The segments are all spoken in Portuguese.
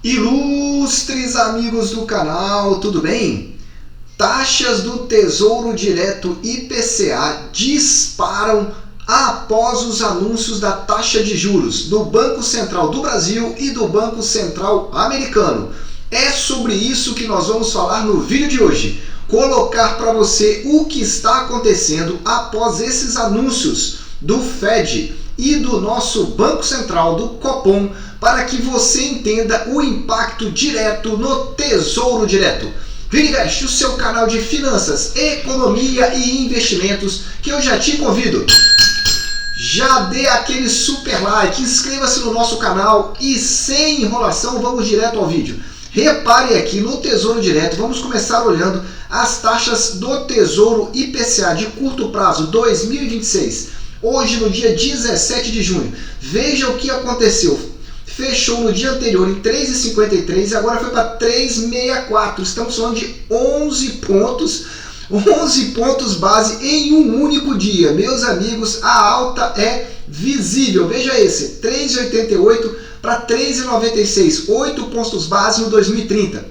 Ilustres amigos do canal, tudo bem? Taxas do Tesouro Direto IPCA disparam após os anúncios da taxa de juros do Banco Central do Brasil e do Banco Central americano. É sobre isso que nós vamos falar no vídeo de hoje. Colocar para você o que está acontecendo após esses anúncios do Fed e do nosso Banco Central, do Copom, para que você entenda o impacto direto no Tesouro Direto. Vininvest, o seu canal de finanças, economia e investimentos, que eu já te convido. Já dê aquele super like, inscreva-se no nosso canal e sem enrolação vamos direto ao vídeo. Repare aqui no Tesouro Direto, vamos começar olhando as taxas do Tesouro IPCA de curto prazo 2026. Hoje, no dia 17 de junho, veja o que aconteceu. Fechou no dia anterior em 3,53 e agora foi para 3,64. Estamos falando de 11 pontos base em um único dia. Meus amigos, a alta é visível. Veja esse, 3,88 para 3,96. 8 pontos base no 2030.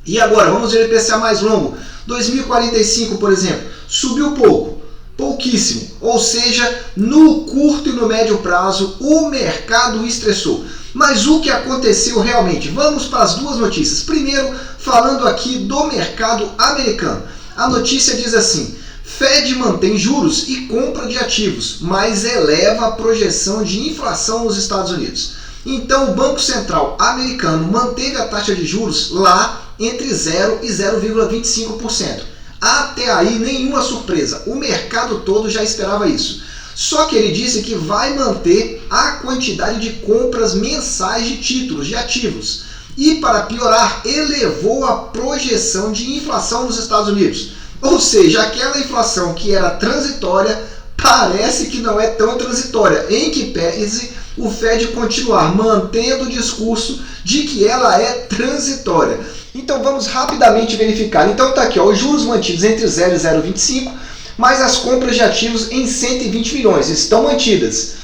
E agora, vamos ver o IPCA mais longo. 2045, por exemplo, subiu pouco. Pouquíssimo, ou seja, no curto e no médio prazo o mercado estressou. Mas o que aconteceu realmente? Vamos para as duas notícias. Primeiro, falando aqui do mercado americano. A notícia diz assim: Fed mantém juros e compra de ativos, mas eleva a projeção de inflação nos Estados Unidos. Então o Banco Central americano manteve a taxa de juros lá entre 0 e 0,25%. Até aí, nenhuma surpresa. O mercado todo já esperava isso. Só que ele disse que vai manter a quantidade de compras mensais de títulos, de ativos. E, para piorar, elevou a projeção de inflação nos Estados Unidos. Ou seja, aquela inflação que era transitória parece que não é tão transitória, em que pese o Fed continuar mantendo o discurso de que ela é transitória. Então vamos rapidamente verificar. Então está aqui, ó, os juros mantidos entre 0 e 0,25, mas as compras de ativos em 120 milhões estão mantidas.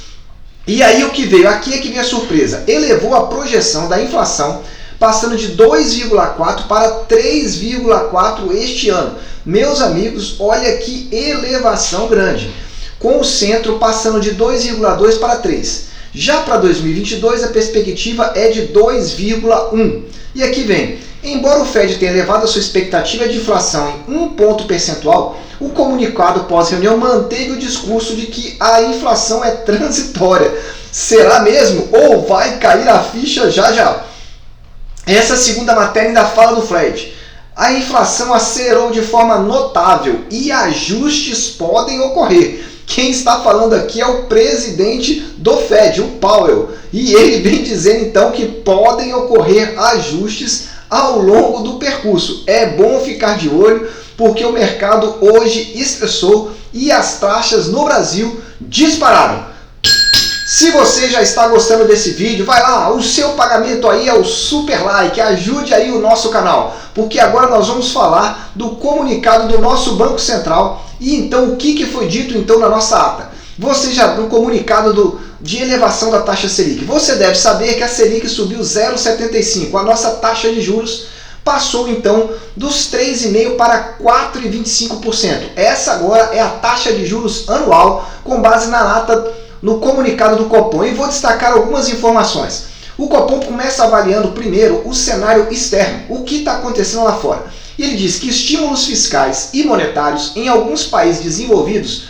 E aí o que veio? Aqui é que vem a surpresa. Elevou a projeção da inflação, passando de 2,4 para 3,4 este ano. Meus amigos, olha que elevação grande. Com o centro passando de 2,2 para 3. Já para 2022 a perspectiva é de 2,1. E aqui vem. Embora o Fed tenha elevado a sua expectativa de inflação em 1 ponto percentual, o comunicado pós-reunião manteve o discurso de que a inflação é transitória. Será mesmo? Ou vai cair a ficha já já? Essa segunda matéria ainda fala do Fed. A inflação acelerou de forma notável e ajustes podem ocorrer. Quem está falando aqui é o presidente do Fed, o Powell. E ele vem dizendo então que podem ocorrer ajustes ao longo do percurso. É bom ficar de olho porque o mercado hoje estressou e as taxas no Brasil dispararam. Se você já está gostando desse vídeo, vai lá, o seu pagamento aí é o super like, ajude aí o nosso canal, porque agora nós vamos falar do comunicado do nosso Banco Central e então o que foi dito então na nossa ata. Você já no comunicado de elevação da taxa Selic, você deve saber que a Selic subiu 0,75, a nossa taxa de juros passou então dos 3,5% para 4,25%. Essa agora é a taxa de juros anual com base na ata no comunicado do Copom. E vou destacar algumas informações. O Copom começa avaliando primeiro o cenário externo, o que está acontecendo lá fora. E ele diz que estímulos fiscais e monetários em alguns países desenvolvidos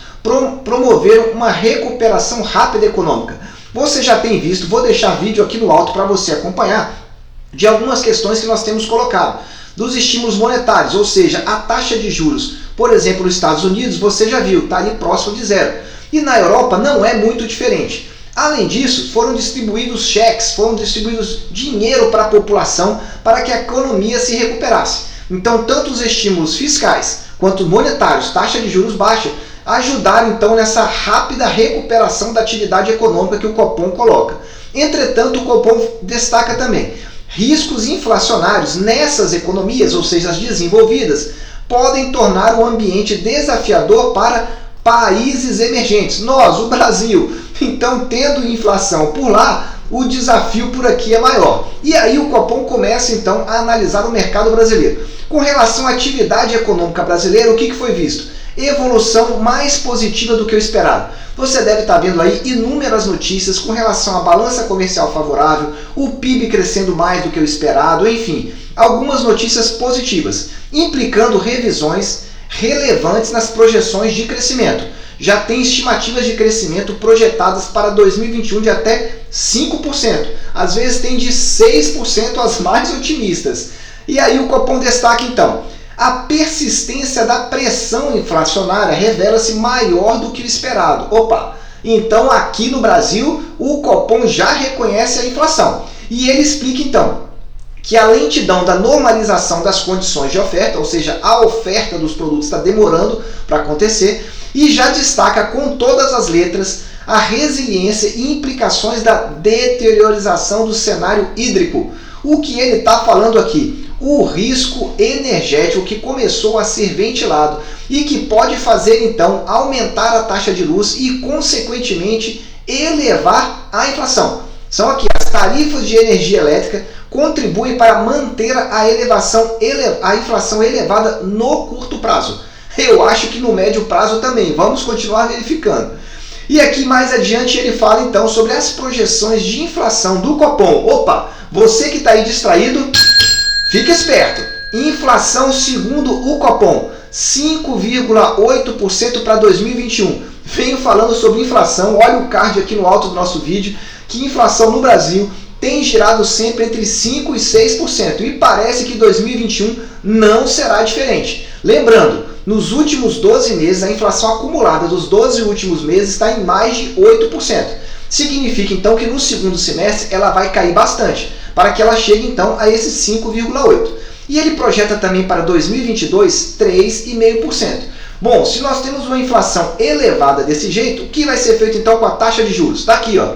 promoveram uma recuperação rápida econômica. Você já tem visto, vou deixar vídeo aqui no alto para você acompanhar, de algumas questões que nós temos colocado. Dos estímulos monetários, ou seja, a taxa de juros, por exemplo, nos Estados Unidos, você já viu, está ali próximo de zero. E na Europa não é muito diferente. Além disso, foram distribuídos cheques, foram distribuídos dinheiro para a população para que a economia se recuperasse. Então, tanto os estímulos fiscais quanto monetários, taxa de juros baixa, ajudaram então nessa rápida recuperação da atividade econômica que o Copom coloca. Entretanto, o Copom destaca também riscos inflacionários nessas economias, ou seja, as desenvolvidas, podem tornar o ambiente desafiador para países emergentes. Nós, o Brasil, então tendo inflação por lá, o desafio por aqui é maior. E aí o Copom começa então a analisar o mercado brasileiro. Com relação à atividade econômica brasileira, o que foi visto? Evolução mais positiva do que o esperado. Você deve estar vendo aí inúmeras notícias com relação à balança comercial favorável, o PIB crescendo mais do que o esperado, enfim, algumas notícias positivas, implicando revisões relevantes nas projeções de crescimento. Já tem estimativas de crescimento projetadas para 2021 de até 5%. Às vezes tem de 6% as mais otimistas. E aí o Copom destaca então: a persistência da pressão inflacionária revela-se maior do que o esperado. Opa! Então aqui no Brasil o Copom já reconhece a inflação. E ele explica então que a lentidão da normalização das condições de oferta, ou seja, a oferta dos produtos está demorando para acontecer, e já destaca com todas as letras a resiliência e implicações da deteriorização do cenário hídrico. O que ele está falando aqui? O risco energético que começou a ser ventilado e que pode fazer então aumentar a taxa de luz e, consequentemente, elevar a inflação. São aqui as tarifas de energia elétrica contribuem para manter a inflação elevada no curto prazo. Eu acho que no médio prazo também. Vamos continuar verificando. E aqui mais adiante ele fala então sobre as projeções de inflação do Copom. Opa, você que está aí distraído, fica esperto. Inflação segundo o Copom, 5,8% para 2021. Venho falando sobre inflação, olha o card aqui no alto do nosso vídeo, que inflação no Brasil tem girado sempre entre 5% e 6%. E parece que 2021 não será diferente. Lembrando, nos últimos 12 meses, a inflação acumulada dos 12 últimos meses está em mais de 8%. Significa então que no segundo semestre ela vai cair bastante, para que ela chegue então a esse 5,8%. E ele projeta também para 2022 3,5%. Bom, se nós temos uma inflação elevada desse jeito, o que vai ser feito então com a taxa de juros? Está aqui, ó.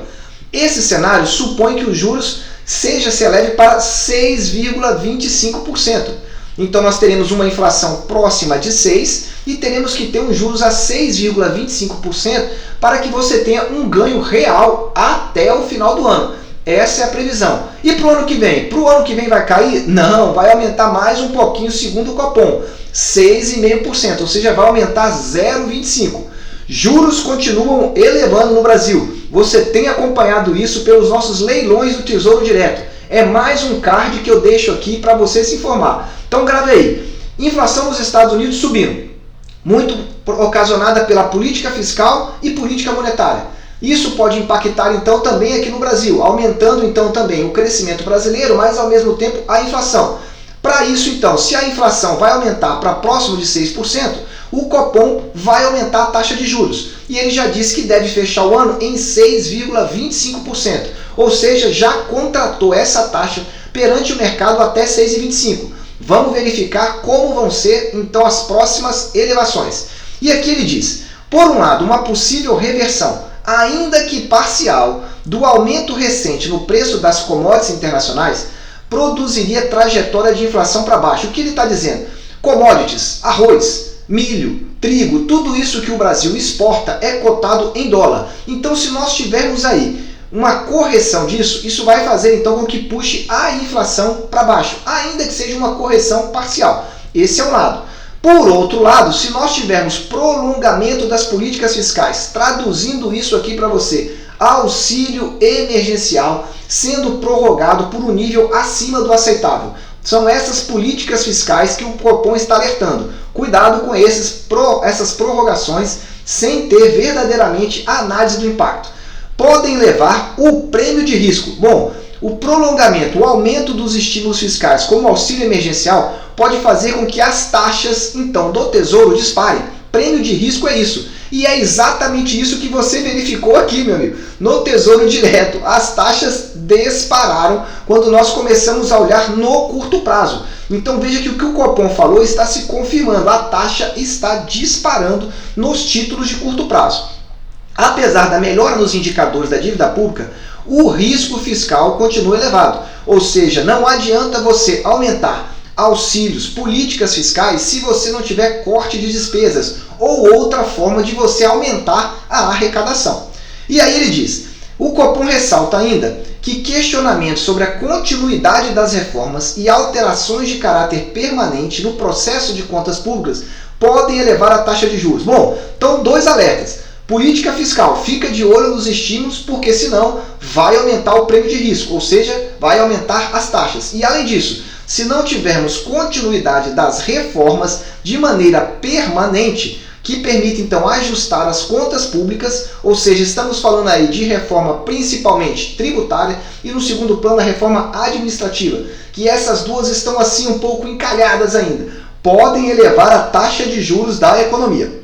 Esse cenário supõe que os juros se eleve para 6,25%. Então nós teremos uma inflação próxima de 6% e teremos que ter um juros a 6,25% para que você tenha um ganho real até o final do ano. Essa é a previsão. E para o ano que vem? Para o ano que vem vai cair? Não, vai aumentar mais um pouquinho segundo o Copom, 6,5%, ou seja, vai aumentar 0,25%. Juros continuam elevando no Brasil. Você tem acompanhado isso pelos nossos leilões do Tesouro Direto. É mais um card que eu deixo aqui para você se informar. Então grave aí. Inflação nos Estados Unidos subindo, muito ocasionada pela política fiscal e política monetária. Isso pode impactar então também aqui no Brasil, aumentando então também o crescimento brasileiro, mas ao mesmo tempo a inflação. Para isso então, se a inflação vai aumentar para próximo de 6%, o Copom vai aumentar a taxa de juros. E ele já disse que deve fechar o ano em 6,25%. Ou seja, já contratou essa taxa perante o mercado até 6,25%. Vamos verificar como vão ser então as próximas elevações. E aqui ele diz, por um lado, uma possível reversão, ainda que parcial, do aumento recente no preço das commodities internacionais, produziria trajetória de inflação para baixo. O que ele está dizendo? Commodities, arroz, milho, trigo, tudo isso que o Brasil exporta é cotado em dólar. Então, se nós tivermos aí uma correção disso, isso vai fazer então com que puxe a inflação para baixo, ainda que seja uma correção parcial. Esse é um lado. Por outro lado, se nós tivermos prolongamento das políticas fiscais, traduzindo isso aqui para você, auxílio emergencial sendo prorrogado por um nível acima do aceitável. São essas políticas fiscais que o Copom está alertando. Cuidado com essas prorrogações sem ter verdadeiramente a análise do impacto. Podem levar o prêmio de risco. Bom, o prolongamento, o aumento dos estímulos fiscais como auxílio emergencial pode fazer com que as taxas então do Tesouro disparem. Prêmio de risco é isso. E é exatamente isso que você verificou aqui, meu amigo. No Tesouro Direto, as taxas dispararam quando nós começamos a olhar no curto prazo. Então veja que o Copom falou está se confirmando. A taxa está disparando nos títulos de curto prazo. Apesar da melhora nos indicadores da dívida pública, o risco fiscal continua elevado. Ou seja, não adianta você aumentar auxílios, políticas fiscais, se você não tiver corte de despesas ou outra forma de você aumentar a arrecadação. E aí ele diz, o Copom ressalta ainda que questionamentos sobre a continuidade das reformas e alterações de caráter permanente no processo de contas públicas podem elevar a taxa de juros. Bom, então 2 alertas. Política fiscal, fica de olho nos estímulos, porque senão vai aumentar o prêmio de risco, ou seja, vai aumentar as taxas. E além disso, se não tivermos continuidade das reformas de maneira permanente, que permite então ajustar as contas públicas, ou seja, estamos falando aí de reforma principalmente tributária e no segundo plano a reforma administrativa, que essas duas estão assim um pouco encalhadas ainda, podem elevar a taxa de juros da economia.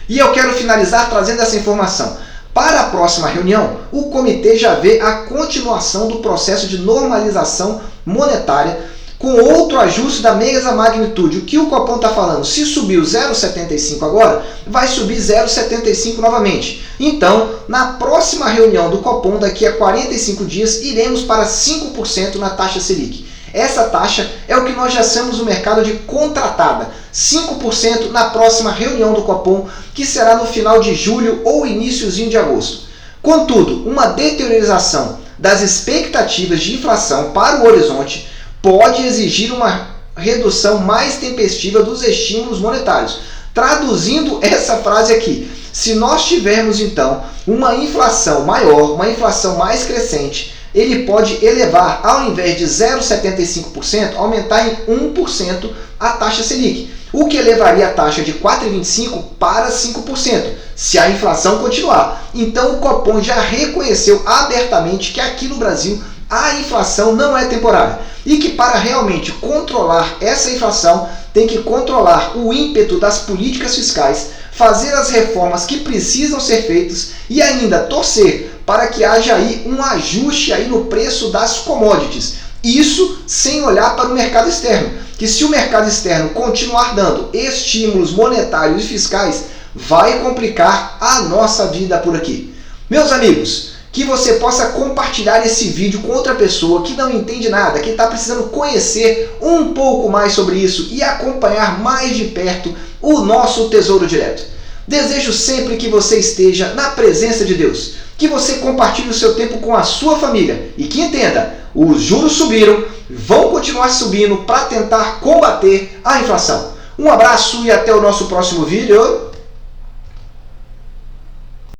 E eu quero finalizar trazendo essa informação. Para a próxima reunião, o comitê já vê a continuação do processo de normalização monetária com outro ajuste da mesma magnitude. O que o Copom está falando? Se subiu 0,75 agora, vai subir 0,75 novamente. Então, na próxima reunião do Copom, daqui a 45 dias, iremos para 5% na taxa Selic. Essa taxa é o que nós já chamamos no mercado de contratada. 5% na próxima reunião do Copom, que será no final de julho ou iniciozinho de agosto. Contudo, uma deteriorização das expectativas de inflação para o horizonte pode exigir uma redução mais tempestiva dos estímulos monetários. Traduzindo essa frase aqui, se nós tivermos então uma inflação maior, uma inflação mais crescente, ele pode elevar, ao invés de 0,75%, aumentar em 1% a taxa Selic, o que elevaria a taxa de 4,25% para 5%, se a inflação continuar. Então o Copom já reconheceu abertamente que aqui no Brasil a inflação não é temporária e que para realmente controlar essa inflação tem que controlar o ímpeto das políticas fiscais, fazer as reformas que precisam ser feitas e ainda torcer para que haja aí um ajuste aí no preço das commodities. Isso sem olhar para o mercado externo, que se o mercado externo continuar dando estímulos monetários e fiscais, vai complicar a nossa vida por aqui. Meus amigos, que você possa compartilhar esse vídeo com outra pessoa que não entende nada, que está precisando conhecer um pouco mais sobre isso e acompanhar mais de perto o nosso Tesouro Direto. Desejo sempre que você esteja na presença de Deus, que você compartilhe o seu tempo com a sua família e que entenda, os juros subiram, vão continuar subindo para tentar combater a inflação. Um abraço e até o nosso próximo vídeo.